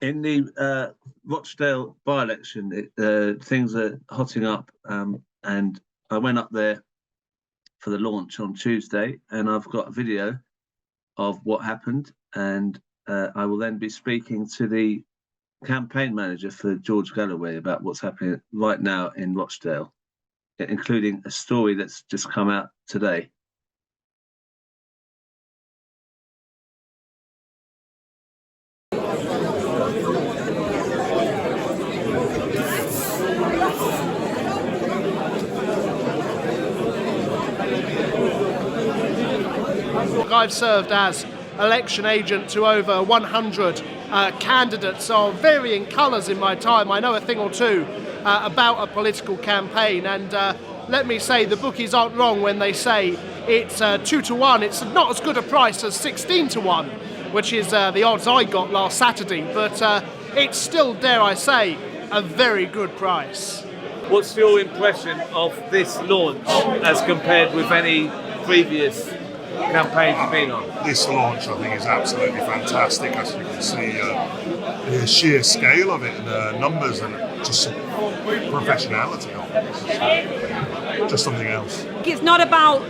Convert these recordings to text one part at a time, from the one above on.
In the Rochdale by-election, things are hotting up, and I went up there for the launch on Tuesday, and I've got a video of what happened, and I will then be speaking to the campaign manager for George Galloway about what's happening right now in Rochdale, including a story that's just come out today. I've served as election agent to over 100 candidates of varying colours in my time. I know a thing or two about a political campaign, and let me say the bookies aren't wrong when they say it's 2 to 1. It's not as good a price as 16 to 1, which is the odds I got last Saturday, but it's still, dare I say, a very good price. What's your impression of this launch as compared with any previous campaigns you've been on? This launch, I think, is absolutely fantastic. As you can see, the sheer scale of it, and the numbers, and just professionality of it. Just something else. It's not about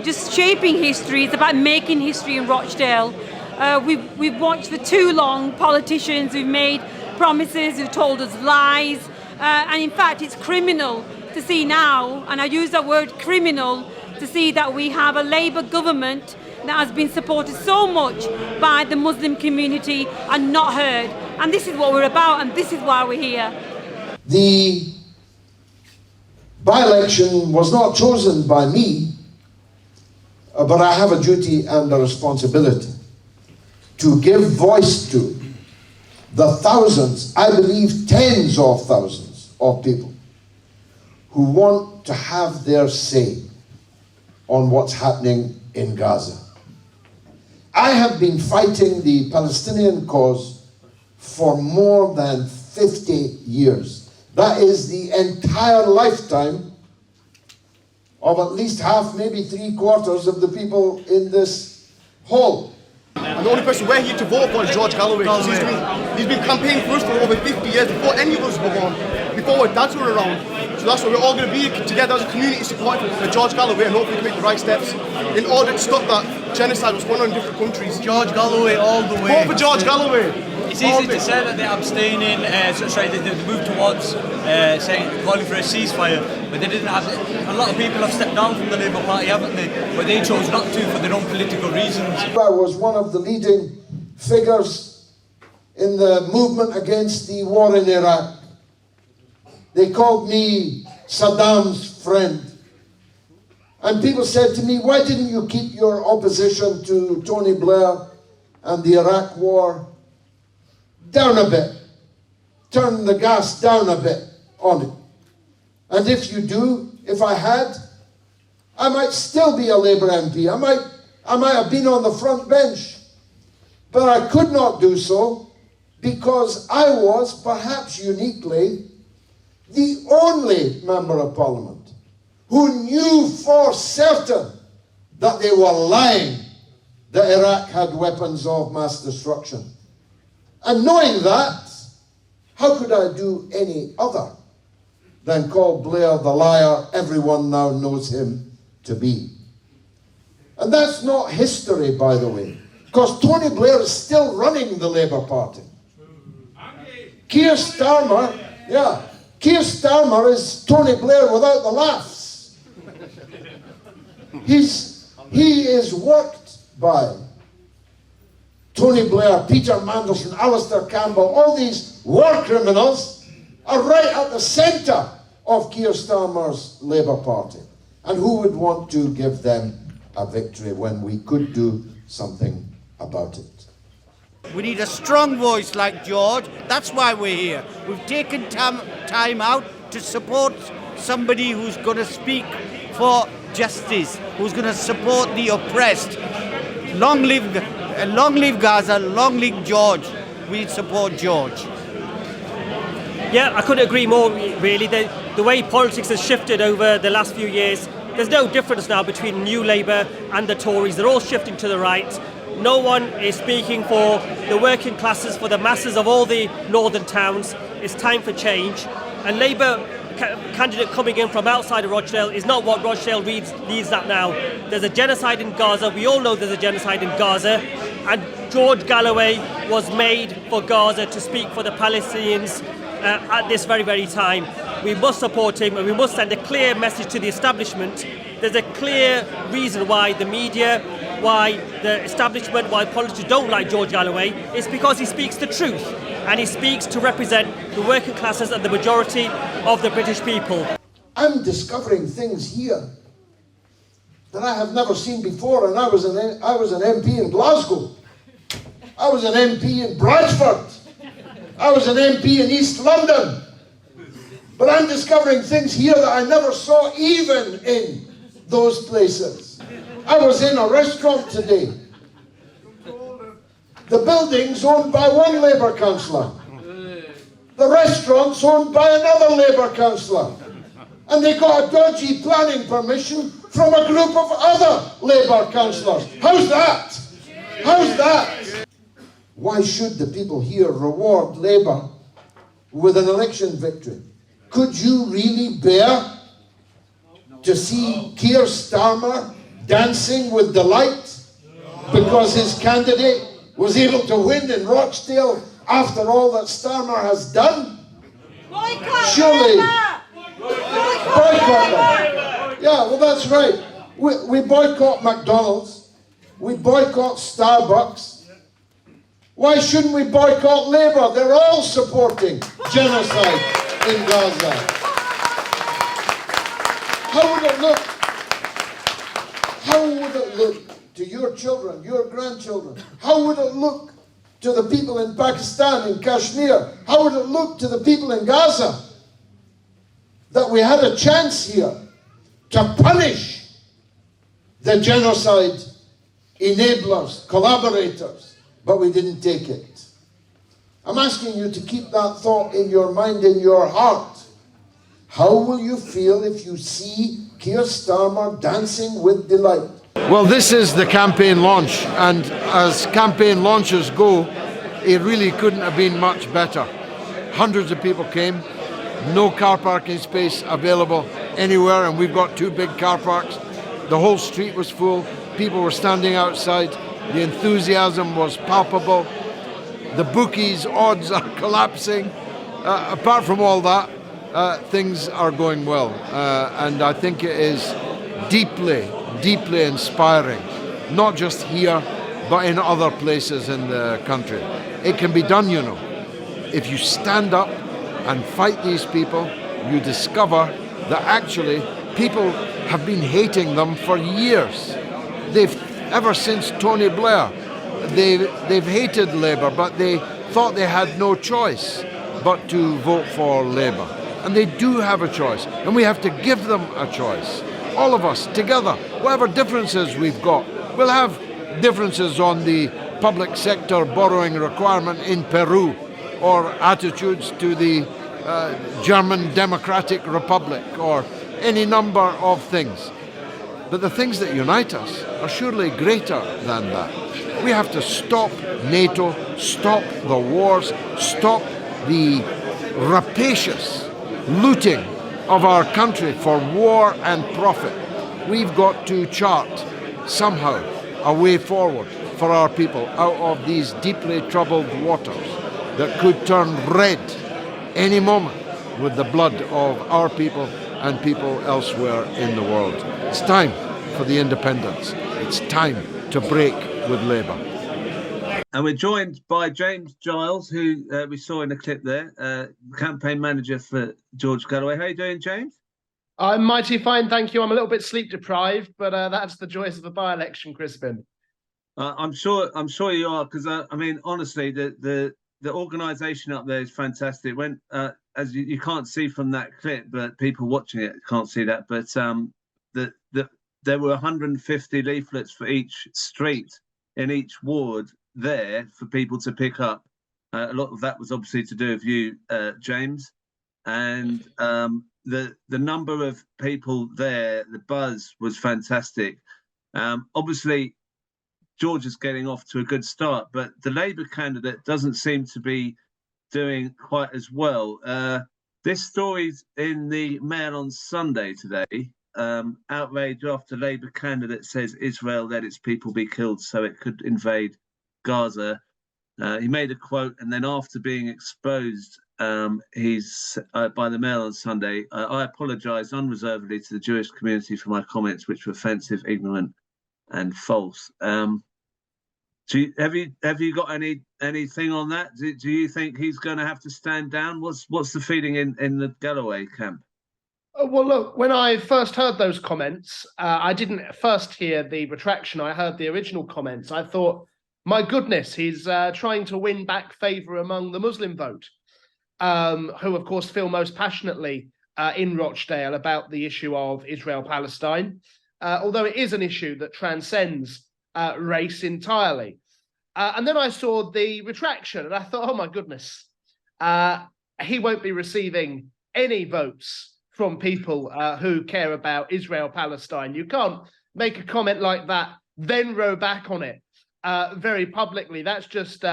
just shaping history, it's about making history in Rochdale. We've watched for too long politicians who've made promises, who've told us lies, and in fact it's criminal to see now, and I use that word criminal, to see that we have a Labour government that has been supported so much by the Muslim community and not heard. And this is what we're about, and this is why we're here. The by-election was not chosen by me, but I have a duty and a responsibility to give voice to the thousands, I believe tens of thousands of people who want to have their say on what's happening in Gaza. I have been fighting the Palestinian cause for more than 50 years. That is the entire lifetime of at least half, maybe 3/4 of the people in this hall. And the only person we're here to vote for is George Galloway. He's been campaigning for us for over 50 years, before any of us were born, before our dads were around. So that's why we're all going to be together as a community supporting for George Galloway, and hopefully make the right steps in order to stop that genocide that's going on in different countries. George Galloway all the way. Vote for George Galloway. It's easy to say that they're abstaining, they moved towards calling for a ceasefire, but they didn't have. A lot of people have stepped down from the Labour Party, haven't they? But they chose not to for their own political reasons. I was one of the leading figures in the movement against the war in Iraq. They called me Saddam's friend. And people said to me, why didn't you keep your opposition to Tony Blair and the Iraq war down a bit? Turn the gas down a bit on it. And if you do, if I had, I might still be a Labour MP. I might have been on the front bench. But I could not do so because I was, perhaps uniquely, the only Member of Parliament who knew for certain that they were lying that Iraq had weapons of mass destruction. And knowing that, how could I do any other than call Blair the liar everyone now knows him to be? And that's not history, by the way, because Tony Blair is still running the Labour Party. Keir Starmer, Keir Starmer is Tony Blair without the laughs. He is worked by Tony Blair, Peter Mandelson, Alistair Campbell. All these war criminals are right at the centre of Keir Starmer's Labour Party. And who would want to give them a victory when we could do something about it? We need a strong voice like George. That's why we're here. We've taken time out to support somebody who's going to speak for justice, who's going to support the oppressed. Long live Gaza, long live George. We support George. Yeah, I couldn't agree more, really. The way politics has shifted over the last few years, there's no difference now between New Labour and the Tories. They're all shifting to the right. No one is speaking for the working classes, for the masses of all the northern towns. It's time for change. And Labour candidate coming in from outside of Rochdale is not what Rochdale leads that now. There's a genocide in Gaza. We all know there's a genocide in Gaza. And George Galloway was made for Gaza to speak for the Palestinians at this very, very time. We must support him, and we must send a clear message to the establishment. There's a clear reason why the media, why the establishment, why politicians don't like George Galloway. It's because he speaks the truth, and he speaks to represent the working classes and the majority of the British people. I'm discovering things here that I have never seen before, and I was an MP in Glasgow. I was an MP in Bradford. I was an MP in East London. But I'm discovering things here that I never saw even in those places. I was in a restaurant today. The building's owned by one Labour councillor. The restaurant's owned by another Labour councillor. And they got a dodgy planning permission from a group of other Labour councillors. How's that? How's that? Why should the people here reward Labour with an election victory? Could you really bear to see Keir Starmer dancing with delight because his candidate was able to win in Rochdale after all that Starmer has done? Surely, boycott them. Yeah, well, that's right. We boycott McDonald's. We boycott Starbucks. Why shouldn't we boycott Labour? They're all supporting genocide in Gaza. How would it look? How would it look to your children, your grandchildren? How would it look to the people in Pakistan, in Kashmir? How would it look to the people in Gaza that we had a chance here to punish the genocide enablers, collaborators, but we didn't take it? I'm asking you to keep that thought in your mind, in your heart. How will you feel if you see Keir Starmer dancing with delight? Well, this is the campaign launch, and as campaign launches go, it really couldn't have been much better. Hundreds of people came, no car parking space available anywhere, and we've got 2 big car parks. The whole street was full, people were standing outside, the enthusiasm was palpable. The bookies' odds are collapsing. Apart from all that, things are going well, and I think it is deeply, deeply inspiring, not just here, but in other places in the country. It can be done, you know. If you stand up and fight these people, you discover that actually people have been hating them for years. Ever since Tony Blair, they've hated Labour, but they thought they had no choice but to vote for Labour. And they do have a choice, and we have to give them a choice. All of us together, whatever differences we've got. We'll have differences on the public sector borrowing requirement in Peru, or attitudes to the German Democratic Republic, or any number of things. But the things that unite us are surely greater than that. We have to stop NATO, stop the wars, stop the rapacious looting of our country for war and profit. We've got to chart somehow a way forward for our people out of these deeply troubled waters that could turn red any moment with the blood of our people and people elsewhere in the world. It's time for the independence. It's time to break with Labour. And we're joined by James Giles, who we saw in the clip there, campaign manager for George Galloway. How are you doing, James? I'm mighty fine, thank you. I'm a little bit sleep deprived, but that's the joys of the by-election, Crispin. I'm sure you are, because I mean, honestly, the organisation up there is fantastic. When as you can't see from that clip, but people watching it can't see that. But there were 150 leaflets for each street in each ward there for people to pick up. A lot of that was obviously to do with you, James, and the number of people there, the buzz was fantastic. Obviously, George is getting off to a good start, but the Labour candidate doesn't seem to be doing quite as well. This story's in the Mail on Sunday today. Outrage after Labour candidate says Israel let its people be killed so it could invade Gaza. He made a quote, and then after being exposed, he's by the Mail on Sunday, I apologise unreservedly to the Jewish community for my comments, which were offensive, ignorant, and false. Have you got anything on that? Do you think he's going to have to stand down? What's the feeling in the Galloway camp? Well, look, when I first heard those comments, I didn't first hear the retraction. I heard the original comments. I thought, my goodness, he's trying to win back favour among the Muslim vote, who, of course, feel most passionately in Rochdale about the issue of Israel-Palestine, although it is an issue that transcends race entirely. And then I saw the retraction, and I thought, oh, my goodness, he won't be receiving any votes from people who care about Israel-Palestine. You can't make a comment like that, then row back on it very publicly. That's just,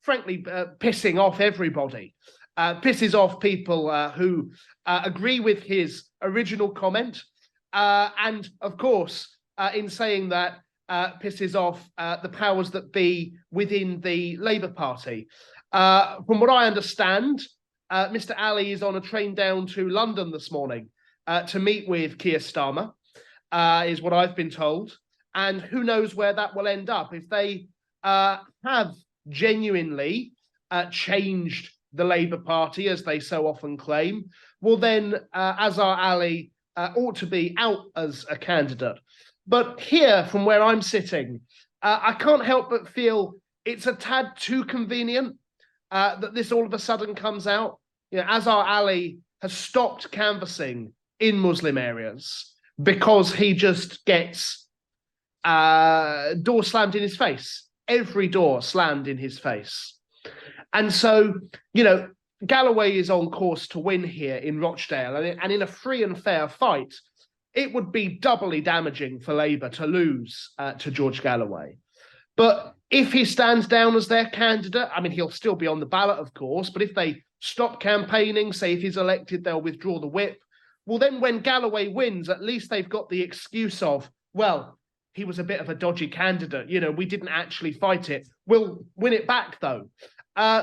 frankly, pissing off everybody. Pisses off people who agree with his original comment. And, of course, in saying that, pisses off the powers that be within the Labour Party. From what I understand, Mr. Ali is on a train down to London this morning to meet with Keir Starmer, is what I've been told. And who knows where that will end up. If they have genuinely changed the Labour Party, as they so often claim, well then Azhar Ali ought to be out as a candidate. But here, from where I'm sitting, I can't help but feel it's a tad too convenient that this all of a sudden comes out. You know, Azhar Ali has stopped canvassing in Muslim areas because he just gets door slammed in his face. Every door slammed in his face. And so, you know, Galloway is on course to win here in Rochdale. And in a free and fair fight, it would be doubly damaging for Labour to lose to George Galloway. But if he stands down as their candidate, I mean, he'll still be on the ballot, of course, but if they stop campaigning, say if he's elected, they'll withdraw the whip. Well, then when Galloway wins, at least they've got the excuse of, well, he was a bit of a dodgy candidate. You know, we didn't actually fight it. We'll win it back, though.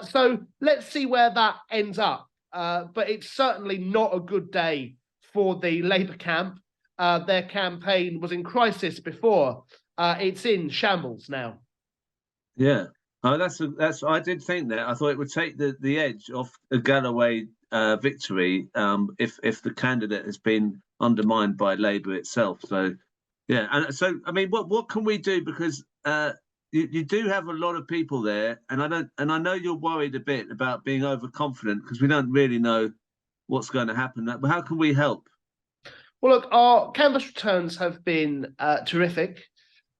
So let's see where that ends up. But it's certainly not a good day for the Labour camp. Their campaign was in crisis before. It's in shambles now. Yeah, that's. I did think that. I thought it would take the edge off a Galloway victory if the candidate has been undermined by Labour itself. So, yeah, and so I mean, what can we do? Because you do have a lot of people there, and I know you're worried a bit about being overconfident because we don't really know what's going to happen. But how can we help? Well, look, our canvass returns have been terrific.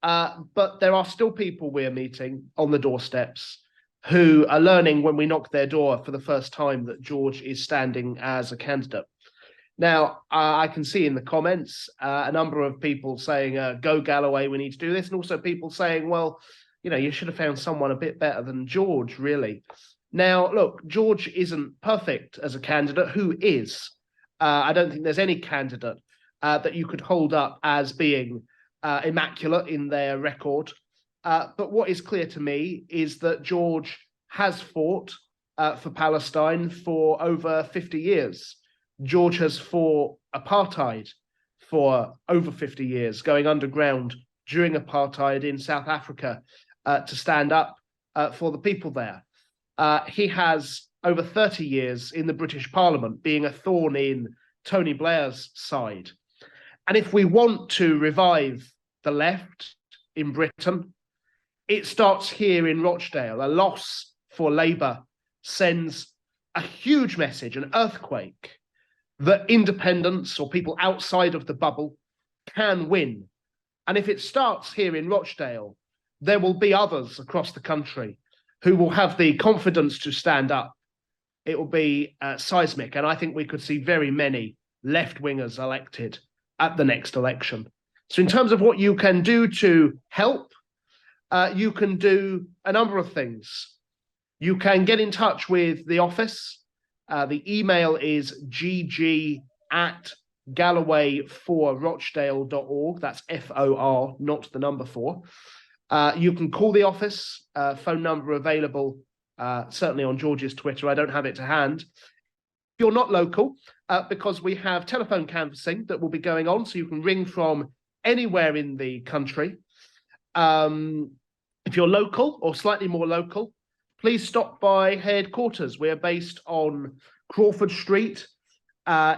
But there are still people we're meeting on the doorsteps who are learning when we knock their door for the first time that George is standing as a candidate. Now, I can see in the comments a number of people saying, go Galloway, we need to do this. And also people saying, well, you know, you should have found someone a bit better than George, really. Now, look, George isn't perfect as a candidate. Who is? I don't think there's any candidate that you could hold up as being immaculate in their record. But what is clear to me is that George has fought for Palestine for over 50 years. George has fought apartheid for over 50 years, going underground during apartheid in South Africa to stand up for the people there. He has over 30 years in the British Parliament, being a thorn in Tony Blair's side. And if we want to revive the left in Britain, it starts here in Rochdale. A loss for Labour sends a huge message, an earthquake, that independents or people outside of the bubble can win. And if it starts here in Rochdale, there will be others across the country who will have the confidence to stand up. It will be seismic. And I think we could see very many left-wingers elected at the next election. So in terms of what you can do to help, you can do a number of things. You can get in touch with the office. The email is gg@galloway4rochdale.org. That's FOR, not the number 4. You can call the office, phone number available, certainly on George's Twitter. I don't have it to hand. If you're not local, because we have telephone canvassing that will be going on, so you can ring from anywhere in the country. If you're local or slightly more local, please stop by headquarters. We're based on Crawford Street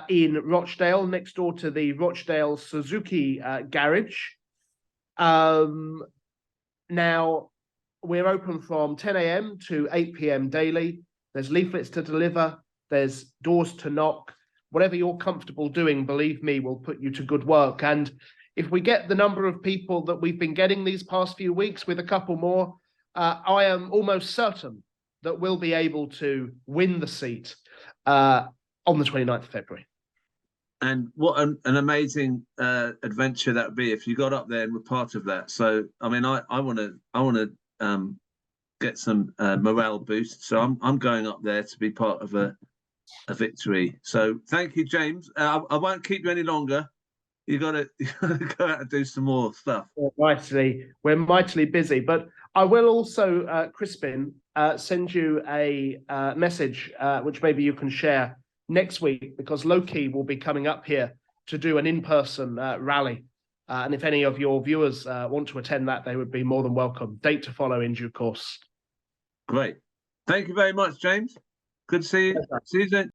in Rochdale, next door to the Rochdale Suzuki garage. Now, we're open from 10 a.m. to 8 p.m. daily. There's leaflets to deliver. There's doors to knock. Whatever you're comfortable doing, believe me, will put you to good work. And if we get the number of people that we've been getting these past few weeks with a couple more, I am almost certain that we'll be able to win the seat on the 29th of February. And what an amazing adventure that would be if you got up there and were part of that. So, I mean, I want to get some morale boost. So I'm going up there to be part of a victory. So thank you, James. I won't keep you any longer. You got to go out and do some more stuff. We're mightily busy, but I will also, Crispin, send you a message which maybe you can share next week, because Loki will be coming up here to do an in-person rally. And if any of your viewers want to attend that, they would be more than welcome. Date to follow in due course. Great. Thank you very much, James. Good to see you. See you soon.